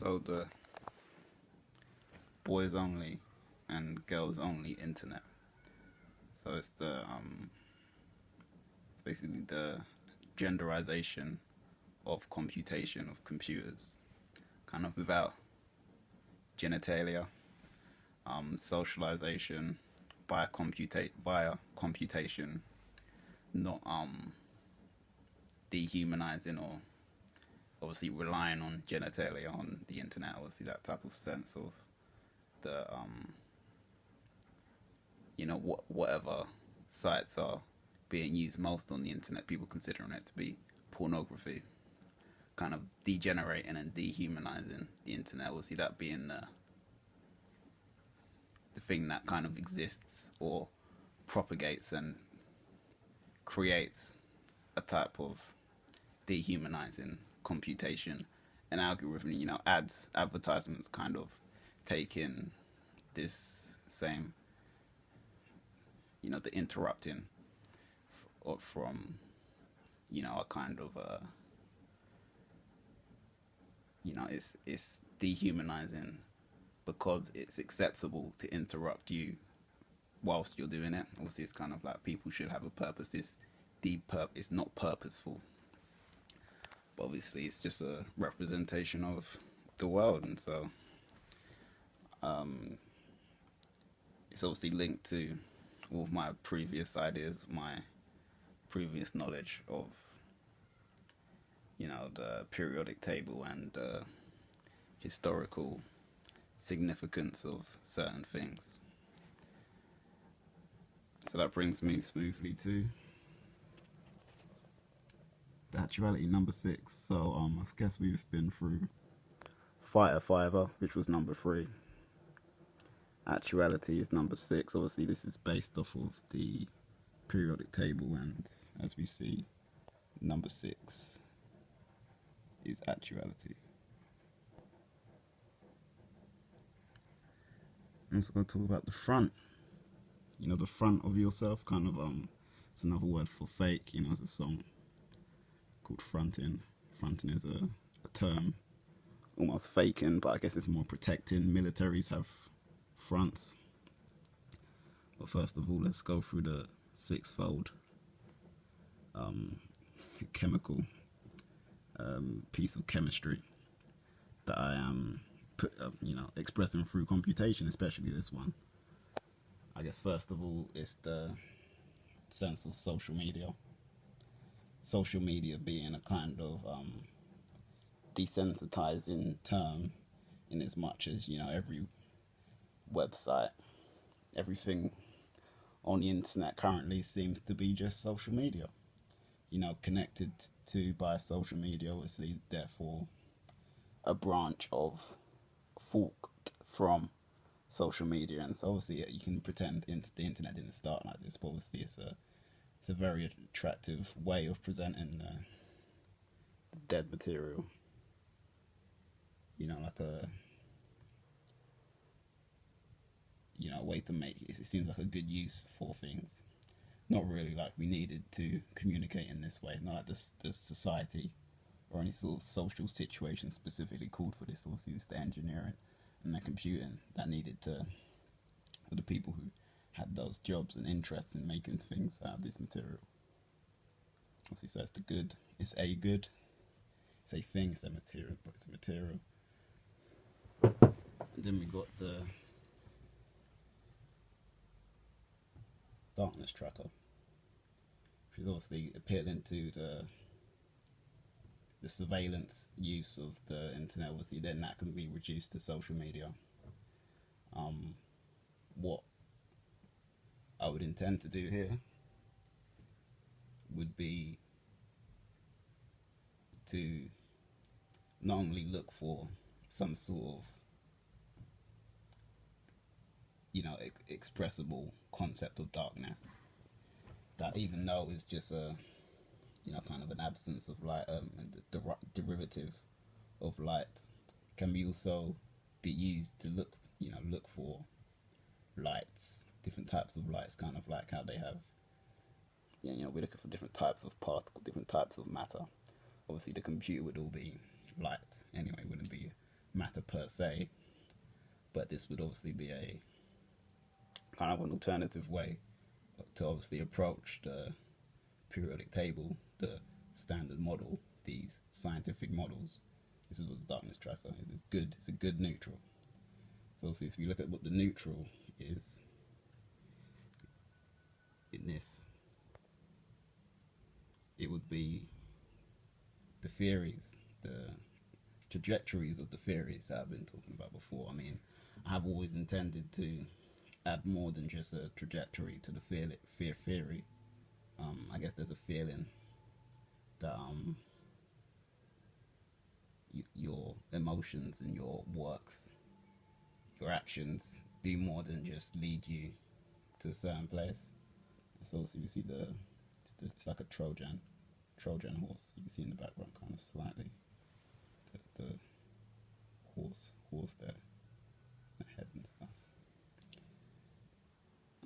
So the boys only and girls only internet. So it's basically the genderization of computation of computers, kind of without genitalia, socialization via computation, not dehumanizing or obviously relying on genitalia on the internet. Obviously, that type of sense of the whatever sites are being used most on the internet, people considering it to be pornography, kind of degenerating and dehumanizing the internet. Obviously, that being the thing that kind of exists or propagates and creates a type of dehumanizing computation and algorithm. Advertisements kind of take in this same, the interrupting from, a kind of it's dehumanizing because it's acceptable to interrupt you whilst you're doing it. Obviously, it's kind of like people should have a purpose. It's not purposeful, but obviously it's just a representation of the world, and so it's obviously linked to all of my previous ideas, my previous knowledge of the periodic table and historical significance of certain things. So that brings me smoothly to the actuality number 6. So I guess we've been through fiver, which was number 3. Actuality is number 6. Obviously, this is based off of the periodic table, and as we see, number 6 is actuality. I'm also going to talk about the front. The front of yourself, kind of, it's another word for fake. There's a song called Fronting. Fronting is a term, almost faking, but I guess it's more protecting. Militaries have fronts. But first of all, let's go through the 6-fold chemical piece of chemistry that I am expressing through computation, especially this one. I guess first of all, it's the sense of social media. Social media being a kind of desensitizing term, in as much as every website, everything on the internet currently seems to be just social media. Connected to by social media, obviously, therefore a branch of forked from social media. And so obviously you can pretend the internet didn't start like this, but obviously it's a very attractive way of presenting the dead material. Like a way to make it seems like a good use for things. Not really like we needed to communicate in this way. It's not like the society or any sort of social situation specifically called for this. Obviously, it's the engineering and the computing that needed for the people who had those jobs and interests in making things out of this material. Obviously, so it's the good. It's a good. It's a thing. It's a material, but it's a material. And then we got the darkness tracker, which is obviously appealing to the surveillance use of the internet. Obviously, then that can be reduced to social media. What I would intend to do here would be to not only look for some sort of expressible concept of darkness, that even though it's just a kind of an absence of light, derivative of light, can be also be used to look for lights, different types of lights, kind of like how they have, we're looking for different types of particles, different types of matter. Obviously, the computer would all be light anyway, wouldn't be matter per se, but this would obviously be a kind of an alternative way to obviously approach the periodic table, the standard model, these scientific models. This is what the darkness tracker is. It's good. It's a good neutral. So obviously, if we look at what the neutral is in this, it would be the theories, the trajectories of the theories that I've been talking about before. I mean, I have always intended to add more than just a trajectory to the fear theory. I guess there's a feeling that your emotions and your works, your actions, do more than just lead you to a certain place. So you see it's like a Trojan horse. You can see in the background kind of slightly. There's the horse there, the head and stuff.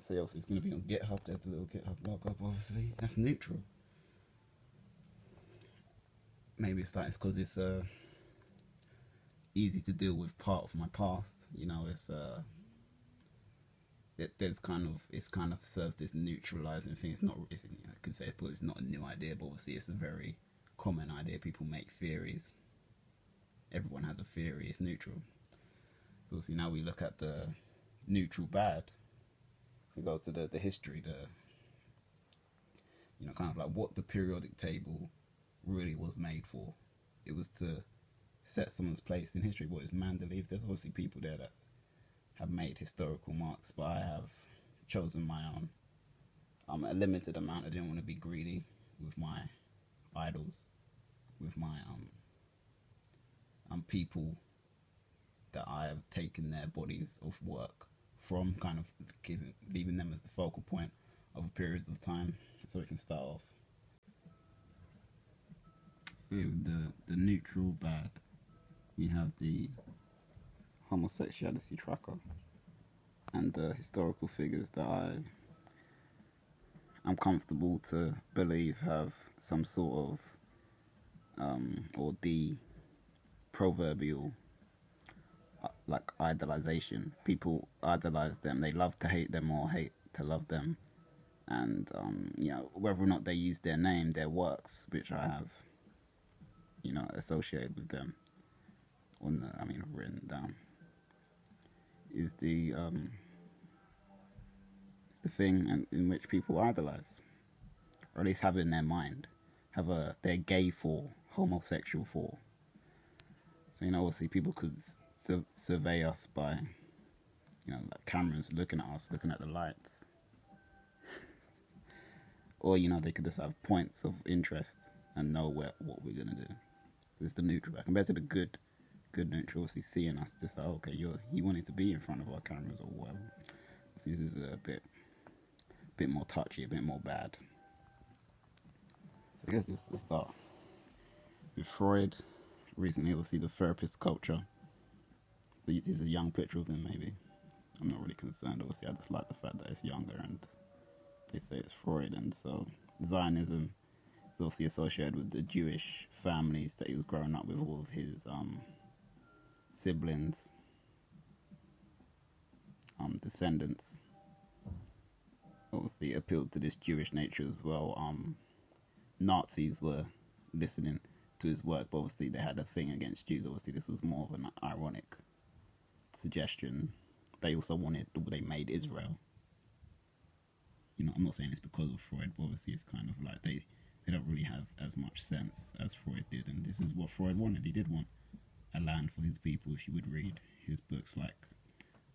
So obviously it's going to be on GitHub. There's the little GitHub login, obviously. That's neutral. Maybe it's because it's easy to deal with part of my past. You know, it's kind of serves this neutralizing thing. It's not. I could say it's not a new idea, but obviously it's a very common idea. People make theories. Everyone has a theory. It's neutral. So obviously now we look at the neutral bad. We go to the history, kind of like what the periodic table really was made for. It was to set someone's place in history. What is Mandalay? There's obviously people there that have made historical marks, but I have chosen my own. A limited amount. I didn't want to be greedy with my idols, with my people that I have taken their bodies of work from, kind of leaving them as the focal point of a period of time. So we can start off. So the neutral bad, we have the homosexuality tracker and the historical figures that I'm comfortable to believe have some sort of or the proverbial like idolization. People idolize them. They love to hate them or hate to love them. And whether or not they use their name, their works, which I have associated with them written down, is the thing in which people idolize, or at least have in their mind, they're gay for, homosexual for. So obviously people could survey us by like cameras looking at us, looking at the lights, or they could just have points of interest and know what we're gonna do. It's the neutral compared to the good neutral. Obviously seeing us, just like, okay, you wanted to be in front of our cameras or whatever. So this is a bit more touchy, a bit more bad. So I guess it's the start with Freud. Recently, obviously, the therapist culture. This is a young picture of him, maybe. I'm not really concerned. Obviously, I just like the fact that it's younger, and they say it's Freud. And so Zionism is obviously associated with the Jewish families that he was growing up with, all of his siblings, descendants. Obviously appealed to this Jewish nature as well. Nazis were listening to his work, but obviously they had a thing against Jews. Obviously this was more of an ironic suggestion. They also they made Israel. I'm not saying it's because of Freud, but obviously it's kind of like they don't really have as much sense as Freud did, and this is what Freud wanted. He did want a land for his people. If you would read his books like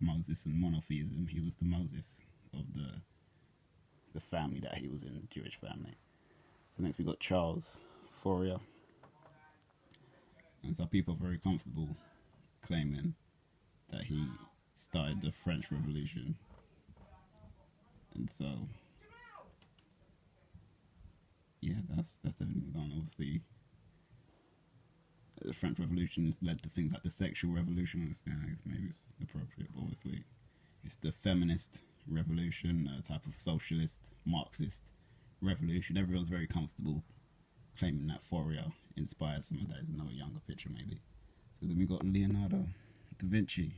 Moses and Monotheism, he was the Moses of the family that he was in, Jewish family. So next we got Charles Fourier. And so people are very comfortable claiming that he started the French Revolution. And so, yeah, that's definitely gone. Obviously, the French Revolution has led to things like the sexual revolution. I guess maybe it's appropriate, but obviously it's the feminist revolution, a type of socialist, Marxist revolution. Everyone's very comfortable claiming that Fourier inspired some of that. Is another younger picture, maybe. So So then we got Leonardo da Vinci.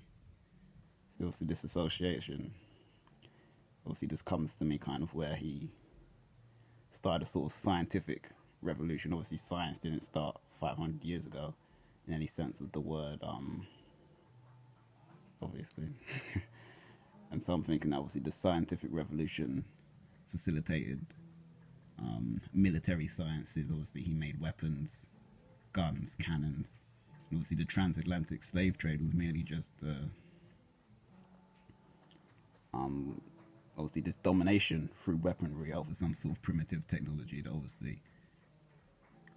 So obviously this association, obviously this comes to me kind of where he started a sort of scientific revolution. Obviously science didn't start 500 years ago in any sense of the word, obviously. And so I'm thinking obviously the scientific revolution facilitated military sciences. Obviously he made weapons, guns, cannons. And obviously the transatlantic slave trade was merely just obviously this domination through weaponry over some sort of primitive technology that obviously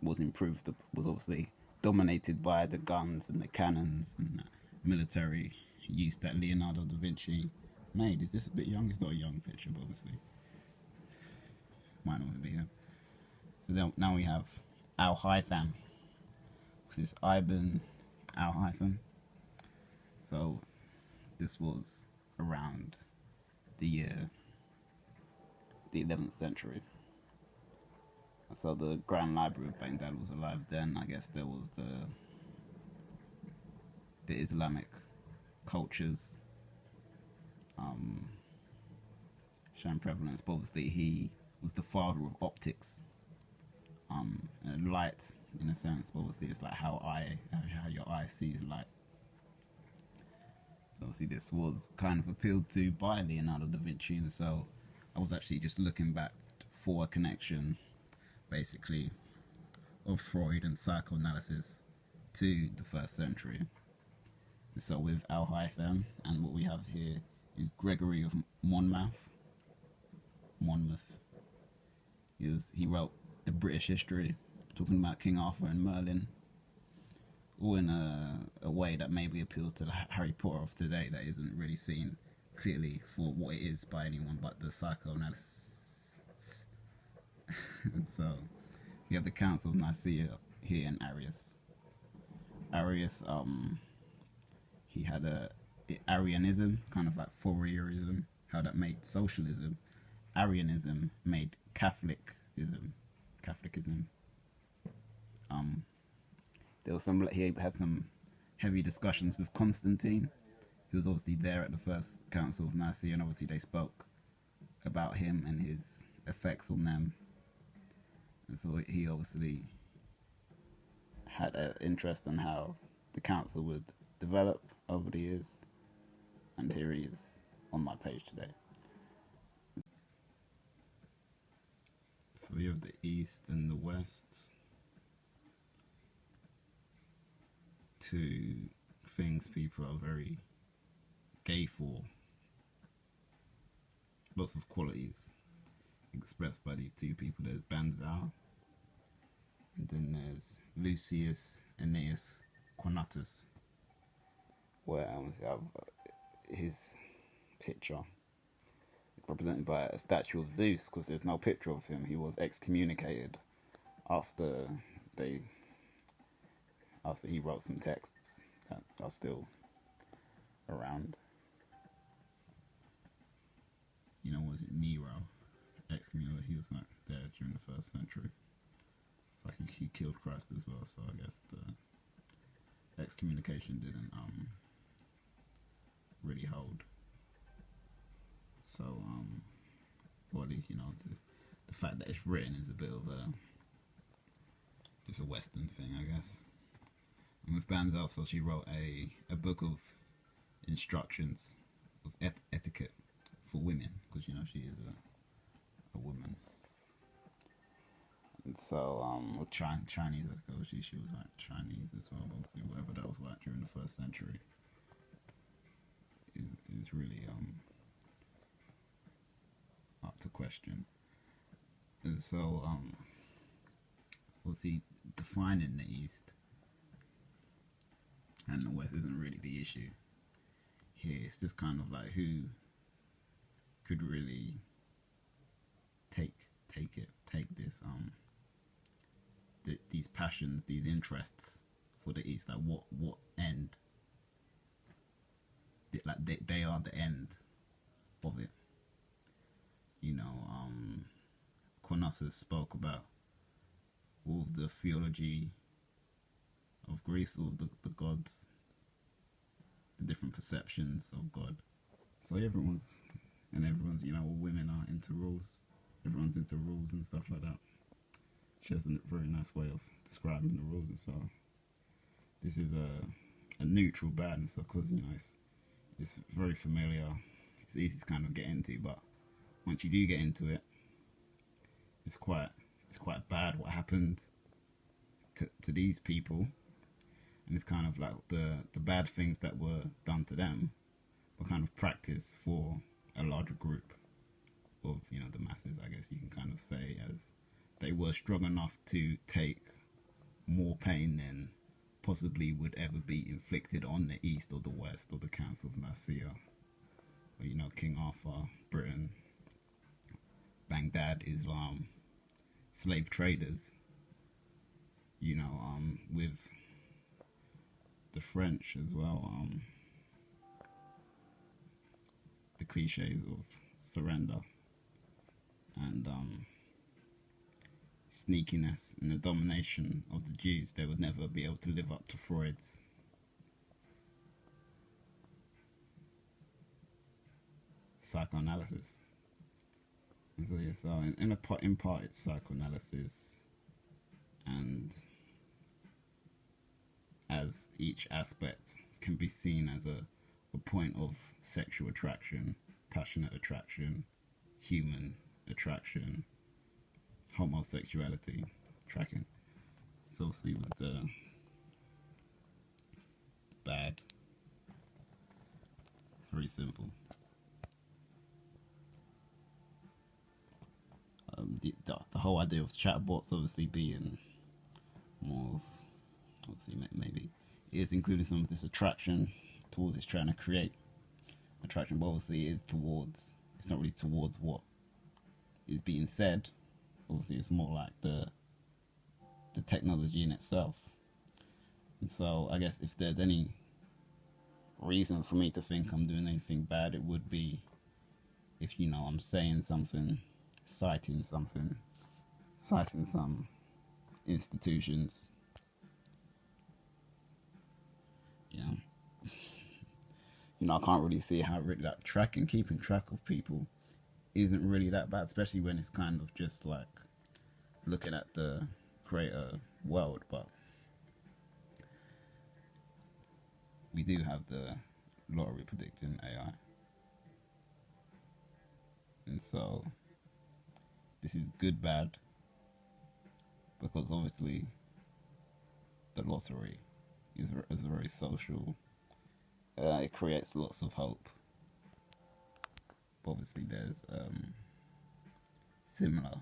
was improved, was obviously dominated by the guns and the cannons and the military use that Leonardo da Vinci made. Is this a bit young? It's not a young picture, but obviously might not be here. So now we have Al-Haytham, which is Ibn Al-Haytham. So this was around the 11th century. So the Grand Library of Baghdad was alive then. I guess there was the Islamic cultures showing prevalence, but obviously he was the father of optics, and light in a sense. But obviously it's like how your eye sees light. So obviously this was kind of appealed to by Leonardo da Vinci, and so I was actually just looking back for a connection, basically, of Freud and psychoanalysis to the first century. And so with Al-Haytham, and what we have here is Gregory of Monmouth. He wrote the British history, talking about King Arthur and Merlin, all in a way that maybe appeals to the Harry Potter of today, that isn't really seen clearly for what it is by anyone but the psychoanalysts. And so we have the Council of Nicaea here in Arius, he had Arianism, kind of like Fourierism, how that made socialism. Arianism made Catholicism. There was he had some heavy discussions with Constantine, who was obviously there at the first Council of Nicaea, and obviously they spoke about him and his effects on them. And so he obviously had an interest in how the council would develop over the years, and here he is on my page today. So we have the East and the West, two things people are very gay for. Lots of qualities expressed by these two people. There's Banzhal, and then there's Lucius Annaeus Cornutus, where I have his picture represented by a statue of Zeus, because there's no picture of him. He was excommunicated after he wrote some texts that are still around. You know, was it Nero? Excommunicated. He was not there during the first century. It's like he killed Christ as well, so I guess the excommunication didn't really hold. So, or at least, you know, the fact that it's written is a bit of just a Western thing, I guess. And with Banzhal, so she wrote a book of instructions of etiquette for women, because, you know, she is a woman. And so, with Chinese, I suppose she was like Chinese as well, obviously, whatever that was like during the first century is really up to question. And so, we'll see, defining the East and the West isn't really the issue here. It's just kind of like who could really take this these passions, these interests for the East. Like what end? Like they are the end of it. You know, Cornutus spoke about all of the theology of Greece, or the gods, the different perceptions of God. So everyone's, all women are into rules. Everyone's into rules and stuff like that. She has a very nice way of describing the rules, and so this is a neutral bad and stuff, because it's very familiar. It's easy to kind of get into, but once you do get into it, it's quite bad what happened to these people, and it's kind of like the bad things that were done to them were kind of practiced for a larger group of the masses, I guess you can kind of say, as they were strong enough to take more pain than possibly would ever be inflicted on the East or the West or the Council of Nicaea, or King Arthur, Britain, Baghdad, Islam, slave traders, with the French as well, the cliches of surrender and sneakiness and the domination of the Jews. They would never be able to live up to Freud's psychoanalysis. And so yeah, so in part it's psychoanalysis, and as each aspect can be seen as a point of sexual attraction, passionate attraction, human attraction, homosexuality, tracking. So obviously with the bad, it's very simple. The whole idea of chatbots obviously being more of, obviously maybe is including some of this attraction towards it's trying to create attraction, but obviously it's not really towards what is being said. Obviously it's more like the technology in itself. And so I guess if there's any reason for me to think I'm doing anything bad, it would be if I'm saying something, citing some institutions, I can't really see how really that keeping track of people isn't really that bad, especially when it's kind of just like looking at the greater world. But we do have the lottery predicting AI, and so this is good bad, because obviously the lottery is very social. It creates lots of hope. But obviously there's similar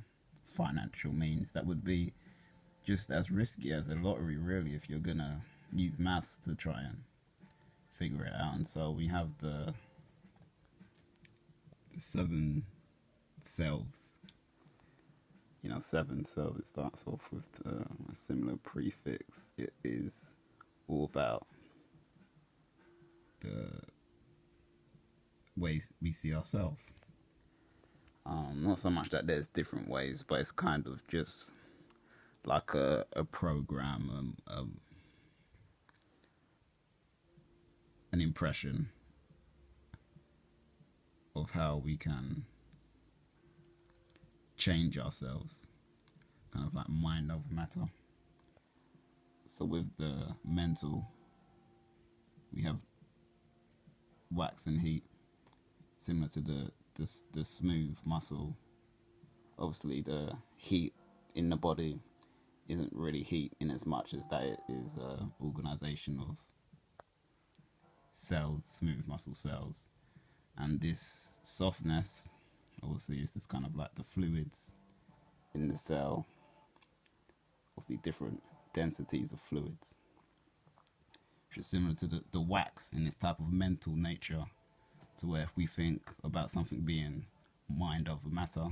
financial means that would be just as risky as a lottery, really, if you're gonna use maths to try and figure it out. And so we have the 7 selves. 7 selves, it starts off with a similar prefix. It is all about the ways we see ourselves. Not so much that there's different ways, but it's kind of just like a program, an impression of how we can change ourselves, kind of like mind over matter. So with the mental, we have wax and heat, similar to the smooth muscle. Obviously the heat in the body isn't really heat in as much as that it is organization of cells, smooth muscle cells. And this softness obviously is just kind of like the fluids in the cell, obviously different densities of fluids, which is similar to the wax in this type of mental nature, to where if we think about something being mind over matter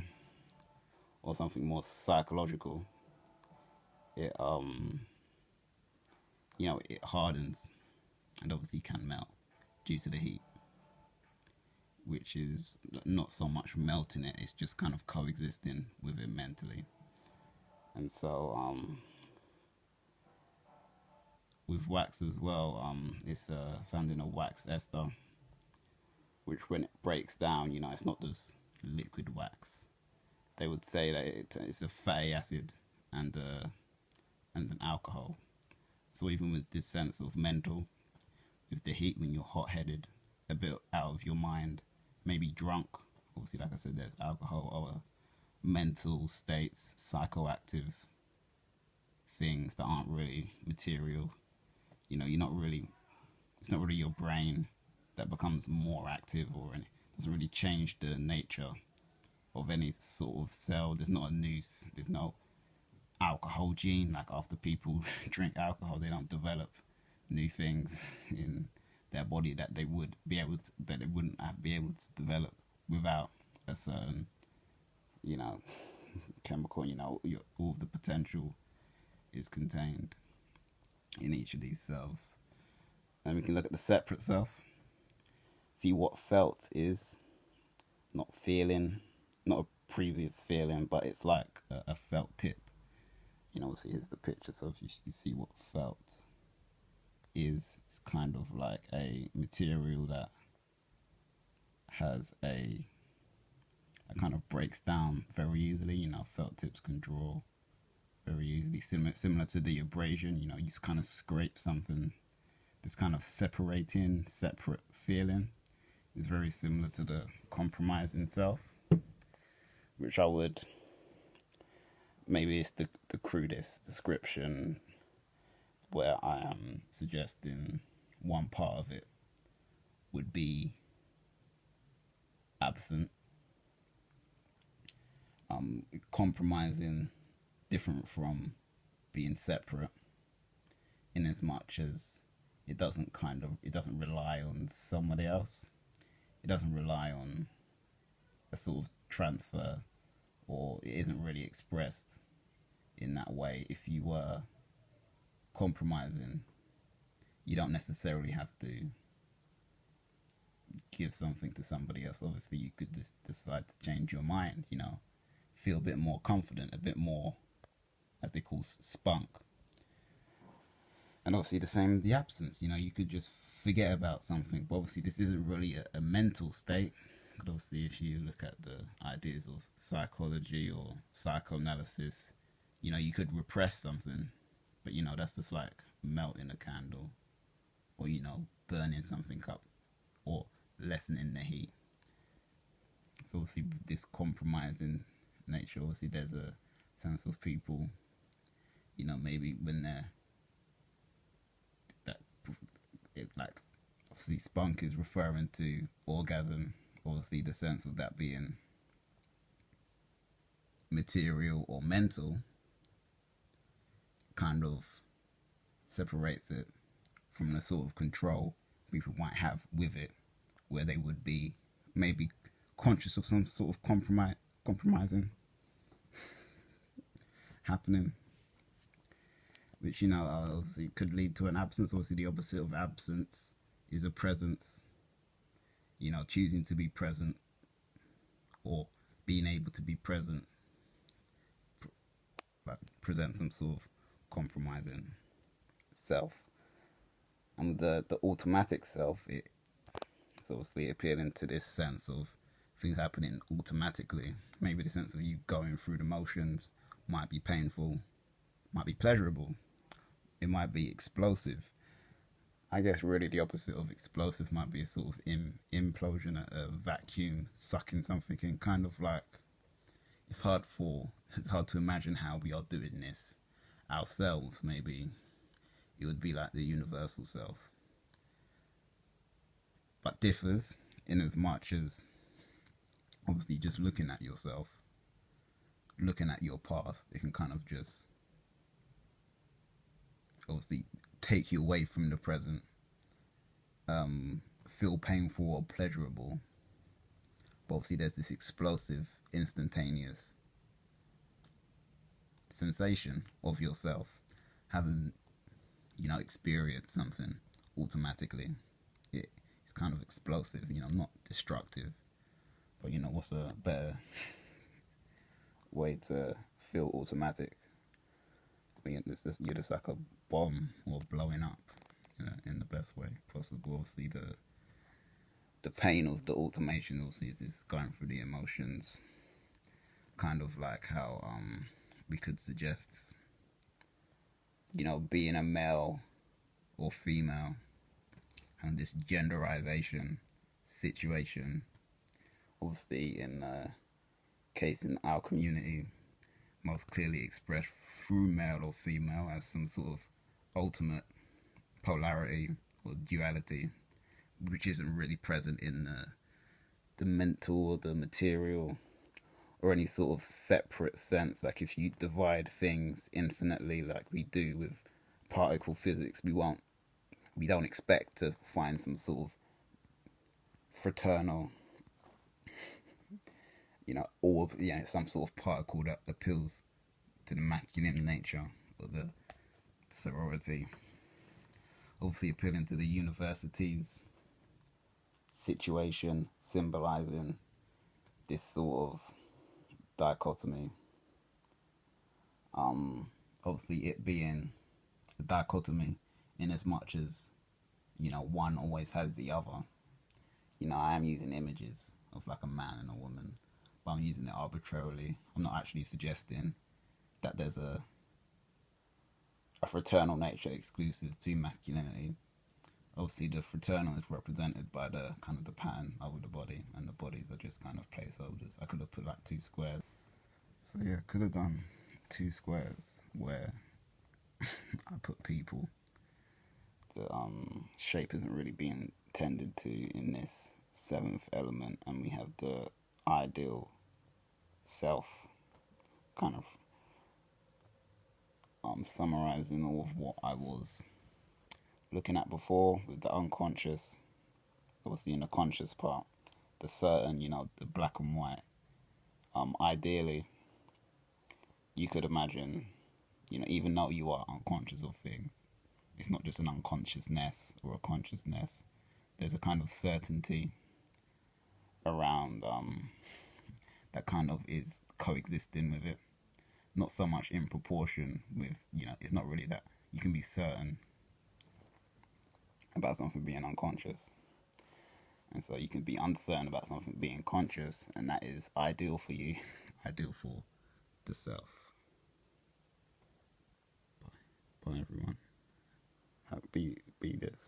or something more psychological, it it hardens and obviously can melt due to the heat, which is not so much melting it, it's just kind of coexisting with it mentally. And so with wax as well, it's found in a wax ester, which when it breaks down, it's not just liquid wax. They would say that it's a fatty acid and an alcohol. So even with this sense of mental, with the heat when you're hot-headed, a bit out of your mind, maybe drunk. Obviously, like I said, there's alcohol or mental states, psychoactive things that aren't really material. You're not really. It's not really your brain that becomes more active, or it doesn't really change the nature of any sort of cell. There's not a noose. There's no alcohol gene. Like after people drink alcohol, they don't develop new things in their body that they would be able to, that they wouldn't have be able to develop without a certain, you know, chemical. All of the potential is contained in each of these cells. And we can look at the separate self. See what felt is not feeling, not a previous feeling, but it's like a felt tip. See, here's the picture. So if you see what felt is, it's kind of like a material that has a kind of breaks down very easily. Felt tips can draw very easily, similar to the abrasion. You just kind of scrape something. This kind of separate feeling is very similar to the compromising self, which I would, maybe it's the crudest description, where I am suggesting one part of it would be absent. Compromising, different from being separate, in as much as it doesn't rely on somebody else. It doesn't rely on a sort of transfer, or it isn't really expressed in that way. If you were compromising, you don't necessarily have to give something to somebody else. Obviously, you could just decide to change your mind, feel a bit more confident, a bit more, as they call, spunk. And obviously the same with the absence. You could just forget about something. But obviously this isn't really a mental state. But obviously if you look at the ideas of psychology or psychoanalysis, you could repress something. But that's just like melting a candle, or burning something up, or lessening the heat. So obviously with this compromising nature, obviously there's a sense of people, maybe when they're like, obviously spunk is referring to orgasm. Obviously the sense of that being material or mental kind of separates it from the sort of control people might have with it, where they would be maybe conscious of some sort of compromising happening, which obviously could lead to an absence. Obviously the opposite of absence is a presence. Choosing to be present, or being able to be present, present some sort of compromising self. And the automatic self, it's obviously appealing to this sense of things happening automatically. Maybe the sense of you going through the motions might be painful, might be pleasurable, it might be explosive. I guess really the opposite of explosive might be a sort of implosion, a vacuum sucking something in, kind of like, it's hard to imagine how we are doing this ourselves. Maybe it would be like the universal self, but differs in as much as obviously just looking at yourself, looking at your past, it can kind of just obviously take you away from the present, feel painful or pleasurable. But obviously there's this explosive, instantaneous sensation of yourself having, experienced something automatically. It's kind of explosive, not destructive. But what's a better way to feel automatic you're just like a bomb or blowing up, in the best way possible. Obviously, the pain of the automation obviously is this going through the emotions, kind of like how we could suggest, being a male or female, and this genderization situation, obviously in the case in our community, most clearly expressed through male or female as some sort of ultimate polarity or duality, which isn't really present in the mental or the material or any sort of separate sense. Like if you divide things infinitely like we do with particle physics, we don't expect to find some sort of fraternal, or some sort of particle that appeals to the masculine nature or the sorority. Obviously appealing to the university's situation, symbolizing this sort of dichotomy. Obviously it being a dichotomy in as much as, one always has the other. I am using images of like a man and a woman, but I'm using it arbitrarily. I'm not actually suggesting that there's a fraternal nature exclusive to masculinity. Obviously, the fraternal is represented by the kind of the pattern over the body, and the bodies are just kind of placeholders. I could have put like 2 squares. So yeah, could have done 2 squares where I put people. The shape isn't really being tended to in this 7th element, and we have the ideal self, kind of summarizing all of what I was looking at before with the unconscious, obviously in the conscious part, the certain, the black and white. Ideally, you could imagine, even though you are unconscious of things, it's not just an unconsciousness or a consciousness. There's a kind of certainty around that kind of is coexisting with it. Not so much in proportion with, it's not really that you can be certain about something being unconscious. And so you can be uncertain about something being conscious, and that is ideal for you, ideal for the self. Bye everyone. Be this.